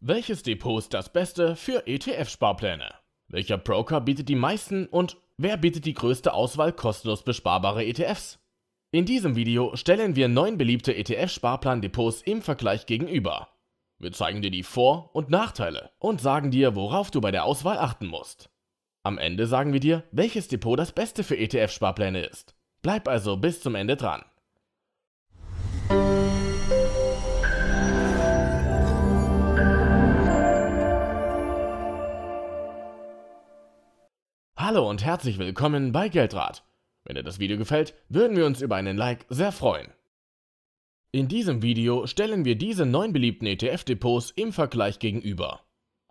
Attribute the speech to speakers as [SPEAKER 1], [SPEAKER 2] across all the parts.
[SPEAKER 1] Welches Depot ist das Beste für ETF-Sparpläne? Welcher Broker bietet die meisten und wer bietet die größte Auswahl kostenlos besparbare ETFs? In diesem Video stellen wir 9 beliebte ETF-Sparplan-Depots im Vergleich gegenüber. Wir zeigen dir die Vor- und Nachteile und sagen dir, worauf du bei der Auswahl achten musst. Am Ende sagen wir dir, welches Depot das Beste für ETF-Sparpläne ist. Bleib also bis zum Ende dran. Hallo und herzlich willkommen bei Geldrat. Wenn dir das Video gefällt, würden wir uns über einen Like sehr freuen. In diesem Video stellen wir diese 9 beliebten ETF-Depots im Vergleich gegenüber.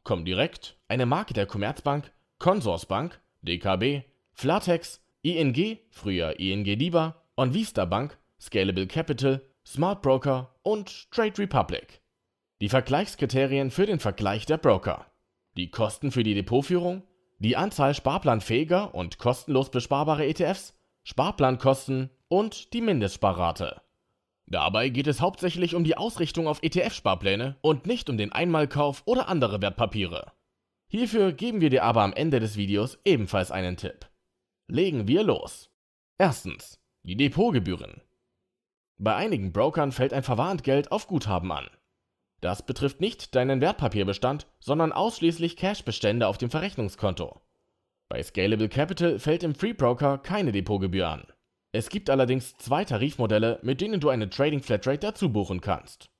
[SPEAKER 1] Comdirect, eine Marke der Commerzbank, Consorsbank, DKB, Flatex, ING, früher ING DiBa, OnVista Bank, Scalable Capital, Smart Broker und Trade Republic. Die Vergleichskriterien für den Vergleich der Broker. Die Kosten für die Depotführung, die Anzahl sparplanfähiger und kostenlos besparbare ETFs, Sparplankosten und die Mindestsparrate. Dabei geht es hauptsächlich um die Ausrichtung auf ETF-Sparpläne und nicht um den Einmalkauf oder andere Wertpapiere. Hierfür geben wir dir aber am Ende des Videos ebenfalls einen Tipp. Legen wir los. Erstens, die Depotgebühren. Bei einigen Brokern fällt ein Verwarntgeld auf Guthaben an. Das betrifft nicht deinen Wertpapierbestand, sondern ausschließlich Cashbestände auf dem Verrechnungskonto. Bei Scalable Capital fällt im Free Broker keine Depotgebühr an. Es gibt allerdings 2 Tarifmodelle, mit denen du eine Trading Flatrate dazu buchen kannst.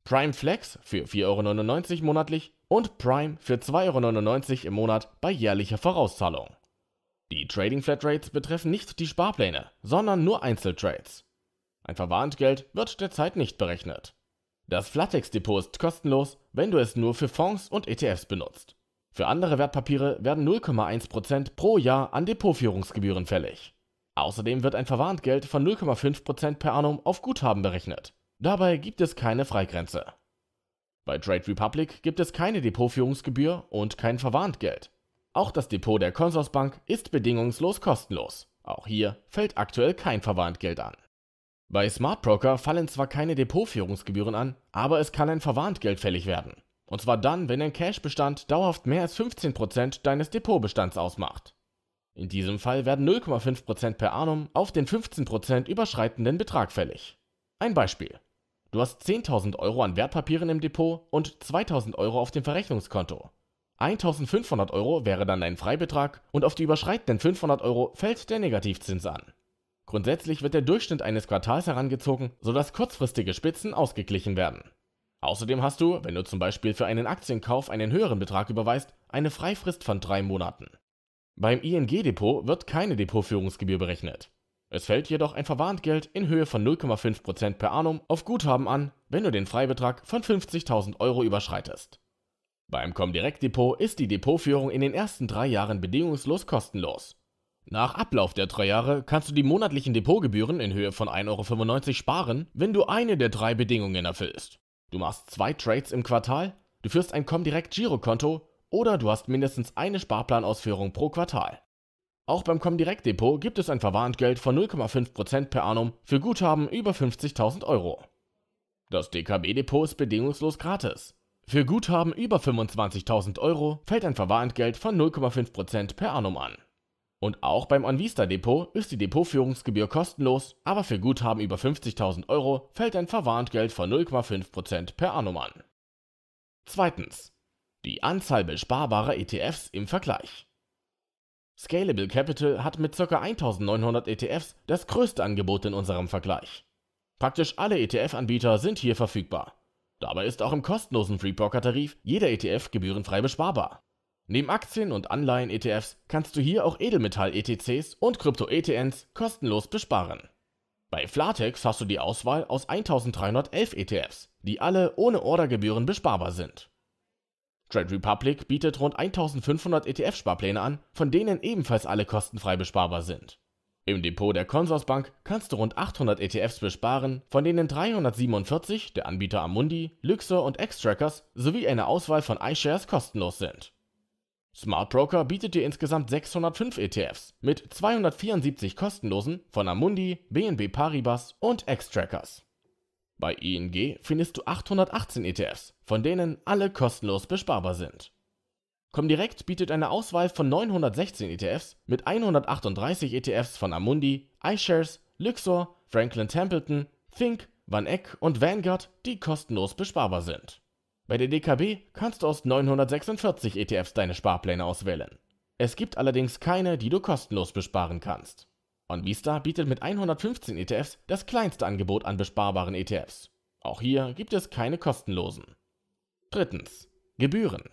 [SPEAKER 1] Prime Flex für 4,99 € monatlich und Prime für 2,99 € im Monat bei jährlicher Vorauszahlung. Die Trading Flatrates betreffen nicht die Sparpläne, sondern nur Einzeltrades. Ein Verwarntgeld wird derzeit nicht berechnet. Das Flatex-Depot ist kostenlos, wenn du es nur für Fonds und ETFs benutzt. Für andere Wertpapiere werden 0,1% pro Jahr an Depotführungsgebühren fällig. Außerdem wird ein Verwarntgeld von 0,5% per annum auf Guthaben berechnet. Dabei gibt es keine Freigrenze. Bei Trade Republic gibt es keine Depotführungsgebühr und kein Verwarntgeld. Auch das Depot der Consorsbank ist bedingungslos kostenlos. Auch hier fällt aktuell kein Verwarntgeld an. Bei Smart Broker fallen zwar keine Depotführungsgebühren an, aber es kann ein Verwarntgeld fällig werden. Und zwar dann, wenn dein Cashbestand dauerhaft mehr als 15% deines Depotbestands ausmacht. In diesem Fall werden 0,5% per annum auf den 15% überschreitenden Betrag fällig. Ein Beispiel. Du hast 10.000 € an Wertpapieren im Depot und 2.000 € auf dem Verrechnungskonto. 1.500 € wäre dann dein Freibetrag und auf die überschreitenden 500 € fällt der Negativzins an. Grundsätzlich wird der Durchschnitt eines Quartals herangezogen, sodass kurzfristige Spitzen ausgeglichen werden. Außerdem hast du, wenn du zum Beispiel für einen Aktienkauf einen höheren Betrag überweist, eine Freifrist von 3 Monaten. Beim ING-Depot wird keine Depotführungsgebühr berechnet. Es fällt jedoch ein Verwarntgeld in Höhe von 0,5% per annum auf Guthaben an, wenn du den Freibetrag von 50.000 € überschreitest. Beim Comdirect-Depot ist die Depotführung in den ersten 3 Jahren bedingungslos kostenlos. Nach Ablauf der 3 Jahre kannst du die monatlichen Depotgebühren in Höhe von 1,95 € sparen, wenn du eine der 3 Bedingungen erfüllst. Du machst 2 Trades im Quartal, du führst ein Comdirect Girokonto oder du hast mindestens eine Sparplanausführung pro Quartal. Auch beim Comdirect Depot gibt es ein Verwarntgeld von 0,5% per annum für Guthaben über 50.000 €. Das DKB Depot ist bedingungslos gratis. Für Guthaben über 25.000 € fällt ein Verwarntgeld von 0,5% per annum an. Und auch beim OnVista Depot ist die Depotführungsgebühr kostenlos, aber für Guthaben über 50.000 € fällt ein Verwarntgeld von 0,5% per annum an. Zweitens. Die Anzahl besparbarer ETFs im Vergleich. Scalable Capital hat mit ca. 1.900 ETFs das größte Angebot in unserem Vergleich. Praktisch alle ETF-Anbieter sind hier verfügbar. Dabei ist auch im kostenlosen Free Broker Tarif jeder ETF gebührenfrei besparbar. Neben Aktien- und Anleihen-ETFs kannst du hier auch Edelmetall-ETCs und Krypto-ETNs kostenlos besparen. Bei Flatex hast du die Auswahl aus 1.311 ETFs, die alle ohne Ordergebühren besparbar sind. Trade Republic bietet rund 1.500 ETF-Sparpläne an, von denen ebenfalls alle kostenfrei besparbar sind. Im Depot der Consorsbank kannst du rund 800 ETFs besparen, von denen 347 der Anbieter Amundi, Lyxor und Xtrackers sowie eine Auswahl von iShares kostenlos sind. Smart Broker bietet dir insgesamt 605 ETFs mit 274 kostenlosen von Amundi, BNP Paribas und Xtrackers. Bei ING findest du 818 ETFs, von denen alle kostenlos besparbar sind. Comdirect bietet eine Auswahl von 916 ETFs mit 138 ETFs von Amundi, iShares, Luxor, Franklin Templeton, Think, VanEck und Vanguard, die kostenlos besparbar sind. Bei der DKB kannst du aus 946 ETFs deine Sparpläne auswählen. Es gibt allerdings keine, die du kostenlos besparen kannst. OnVista bietet mit 115 ETFs das kleinste Angebot an besparbaren ETFs. Auch hier gibt es keine kostenlosen. Drittens. Gebühren.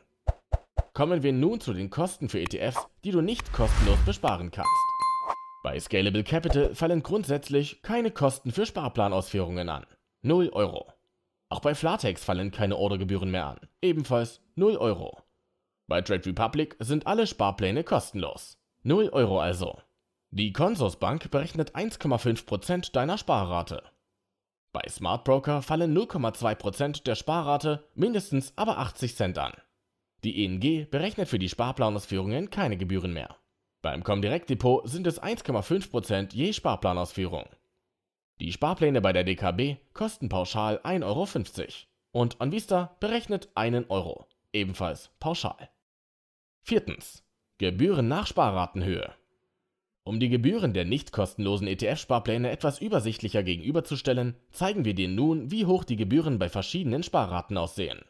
[SPEAKER 1] Kommen wir nun zu den Kosten für ETFs, die du nicht kostenlos besparen kannst. Bei Scalable Capital fallen grundsätzlich keine Kosten für Sparplanausführungen an. 0 Euro. Auch bei Flatex fallen keine Ordergebühren mehr an. Ebenfalls 0 Euro. Bei Trade Republic sind alle Sparpläne kostenlos. 0 Euro also. Die Consorsbank berechnet 1,5% deiner Sparrate. Bei Smart Broker fallen 0,2% der Sparrate, mindestens aber 80 Cent an. Die ING berechnet für die Sparplanausführungen keine Gebühren mehr. Beim Comdirect Depot sind es 1,5% je Sparplanausführung. Die Sparpläne bei der DKB kosten pauschal 1,50 Euro und OnVista berechnet 1 Euro, ebenfalls pauschal. Viertens. Gebühren nach Sparratenhöhe. Um die Gebühren der nicht kostenlosen ETF-Sparpläne etwas übersichtlicher gegenüberzustellen, zeigen wir dir nun, wie hoch die Gebühren bei verschiedenen Sparraten aussehen.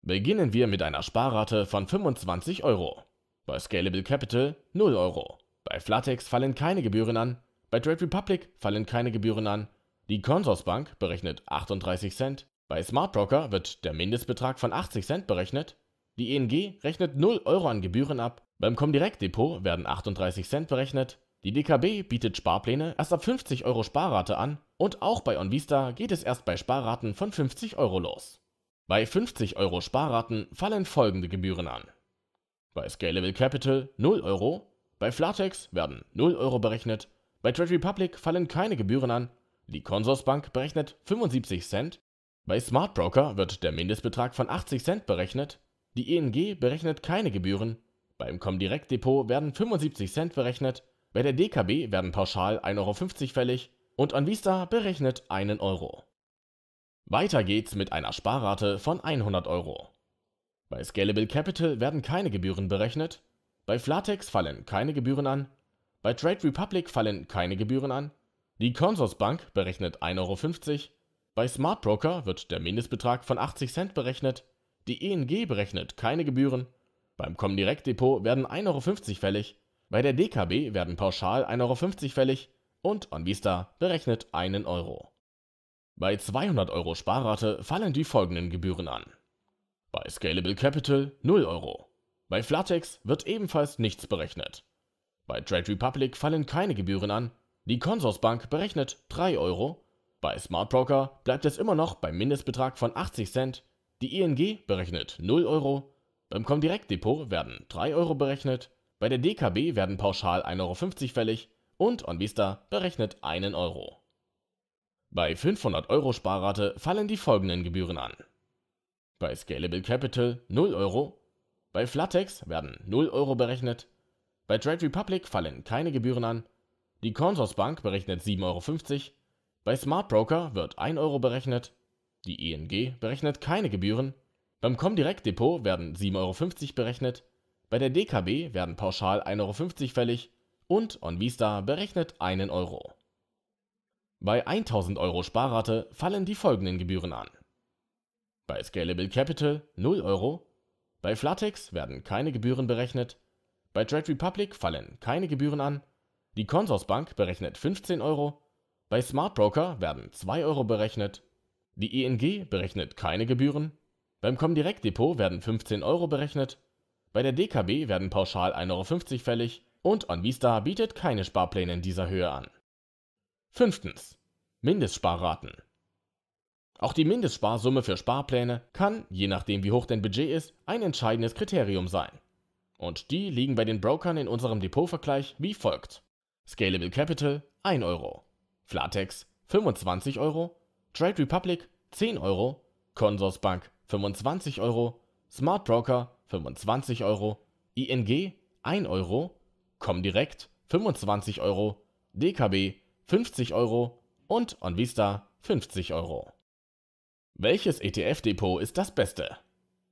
[SPEAKER 1] Beginnen wir mit einer Sparrate von 25 Euro. Bei Scalable Capital 0 Euro. Bei Flatex fallen keine Gebühren an. Bei Trade Republic fallen keine Gebühren an. Die Consorsbank berechnet 38 Cent. Bei Smart Broker wird der Mindestbetrag von 80 Cent berechnet. Die ING rechnet 0 Euro an Gebühren ab. Beim Comdirect Depot werden 38 Cent berechnet. Die DKB bietet Sparpläne erst ab 50 Euro Sparrate an. Und auch bei OnVista geht es erst bei Sparraten von 50 Euro los. Bei 50 Euro Sparraten fallen folgende Gebühren an. Bei Scalable Capital 0 Euro, bei Flatex werden 0 Euro berechnet, bei Trade Republic fallen keine Gebühren an, die Consorsbank berechnet 75 Cent, bei Smart Broker wird der Mindestbetrag von 80 Cent berechnet, die ING berechnet keine Gebühren, beim Comdirect Depot werden 75 Cent berechnet, bei der DKB werden pauschal 1,50 Euro fällig und OnVista berechnet 1 Euro. Weiter geht's mit einer Sparrate von 100 Euro. Bei Scalable Capital werden keine Gebühren berechnet, bei Flatex fallen keine Gebühren an, bei Trade Republic fallen keine Gebühren an, die Consorsbank berechnet 1,50 Euro, bei Smart Broker wird der Mindestbetrag von 80 Cent berechnet, die ING berechnet keine Gebühren, beim Comdirect Depot werden 1,50 Euro fällig, bei der DKB werden pauschal 1,50 Euro fällig und OnVista berechnet 1 Euro. Bei 200 Euro Sparrate fallen die folgenden Gebühren an. Bei Scalable Capital 0 Euro. Bei Flatex wird ebenfalls nichts berechnet. Bei Trade Republic fallen keine Gebühren an. Die Consorsbank berechnet 3 Euro. Bei Smart Broker bleibt es immer noch beim Mindestbetrag von 80 Cent. Die ING berechnet 0 Euro. Beim Comdirect Depot werden 3 Euro berechnet. Bei der DKB werden pauschal 1,50 Euro fällig und OnVista berechnet 1 Euro. Bei 500 Euro Sparrate fallen die folgenden Gebühren an. Bei Scalable Capital 0 Euro, bei Flatex werden 0 Euro berechnet, bei Trade Republic fallen keine Gebühren an, die Consorsbank berechnet 7,50 Euro, bei Smart Broker wird 1 Euro berechnet, die ING berechnet keine Gebühren, beim Comdirect Depot werden 7,50 Euro berechnet, bei der DKB werden pauschal 1,50 Euro fällig und OnVista berechnet 1 Euro. Bei 1000 Euro Sparrate fallen die folgenden Gebühren an. Bei Scalable Capital 0 Euro, bei Flatex werden keine Gebühren berechnet, bei Trade Republic fallen keine Gebühren an, die Consorsbank berechnet 15 Euro, bei Smart Broker werden 2 Euro berechnet, die ING berechnet keine Gebühren, beim Comdirect Depot werden 15 Euro berechnet, bei der DKB werden pauschal 1,50 Euro fällig und OnVista bietet keine Sparpläne in dieser Höhe an. Fünftens. Mindestsparraten. Auch die Mindestsparsumme für Sparpläne kann, je nachdem wie hoch dein Budget ist, ein entscheidendes Kriterium sein. Und die liegen bei den Brokern in unserem Depotvergleich wie folgt. Scalable Capital 1 Euro, Flatex 25 Euro, Trade Republic 10 Euro, Consorsbank 25 Euro, Smart Broker 25 Euro, ING 1 Euro, Comdirect 25 Euro, DKB 50 Euro und OnVista 50 Euro. Welches ETF-Depot ist das Beste?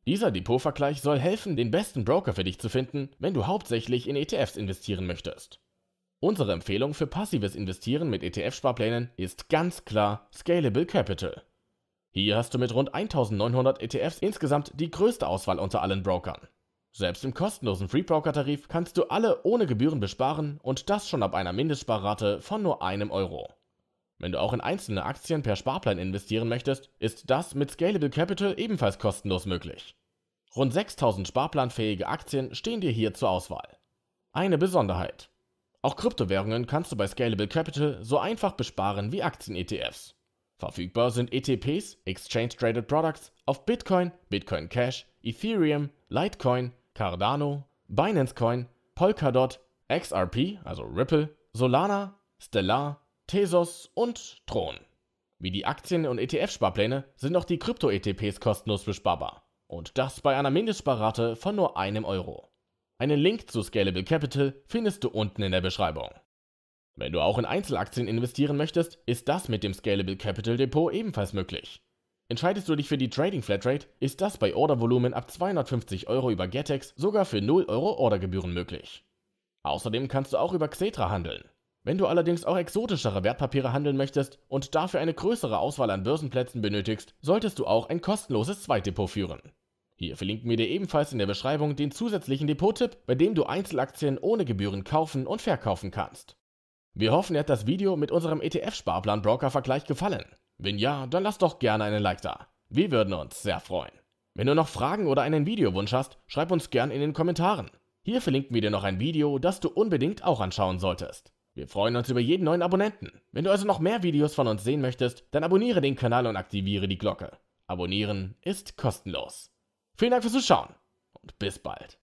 [SPEAKER 1] Dieser Depotvergleich soll helfen, den besten Broker für dich zu finden, wenn du hauptsächlich in ETFs investieren möchtest. Unsere Empfehlung für passives Investieren mit ETF-Sparplänen ist ganz klar Scalable Capital. Hier hast du mit rund 1900 ETFs insgesamt die größte Auswahl unter allen Brokern. Selbst im kostenlosen Free-Broker-Tarif kannst du alle ohne Gebühren besparen und das schon ab einer Mindestsparrate von nur €1. Wenn du auch in einzelne Aktien per Sparplan investieren möchtest, ist das mit Scalable Capital ebenfalls kostenlos möglich. Rund 6000 sparplanfähige Aktien stehen dir hier zur Auswahl. Eine Besonderheit: Auch Kryptowährungen kannst du bei Scalable Capital so einfach besparen wie Aktien-ETFs. Verfügbar sind ETPs, Exchange Traded Products, auf Bitcoin, Bitcoin Cash, Ethereum, Litecoin, Cardano, Binance Coin, Polkadot, XRP, also Ripple, Solana, Stellar, Tezos und Tron. Wie die Aktien- und ETF-Sparpläne sind auch die Krypto-ETPs kostenlos besparbar. Und das bei einer Mindestsparrate von nur €1. Einen Link zu Scalable Capital findest du unten in der Beschreibung. Wenn du auch in Einzelaktien investieren möchtest, ist das mit dem Scalable Capital Depot ebenfalls möglich. Entscheidest du dich für die Trading Flatrate, ist das bei Ordervolumen ab €250 über Getex sogar für €0 Ordergebühren möglich. Außerdem kannst du auch über Xetra handeln. Wenn du allerdings auch exotischere Wertpapiere handeln möchtest und dafür eine größere Auswahl an Börsenplätzen benötigst, solltest du auch ein kostenloses Zweitdepot führen. Hier verlinken wir dir ebenfalls in der Beschreibung den zusätzlichen Depottipp, bei dem du Einzelaktien ohne Gebühren kaufen und verkaufen kannst. Wir hoffen, dir hat das Video mit unserem ETF-Sparplan-Broker-Vergleich gefallen. Wenn ja, dann lass doch gerne einen Like da. Wir würden uns sehr freuen. Wenn du noch Fragen oder einen Videowunsch hast, schreib uns gern in den Kommentaren. Hier verlinken wir dir noch ein Video, das du unbedingt auch anschauen solltest. Wir freuen uns über jeden neuen Abonnenten. Wenn du also noch mehr Videos von uns sehen möchtest, dann abonniere den Kanal und aktiviere die Glocke. Abonnieren ist kostenlos. Vielen Dank fürs Zuschauen und bis bald.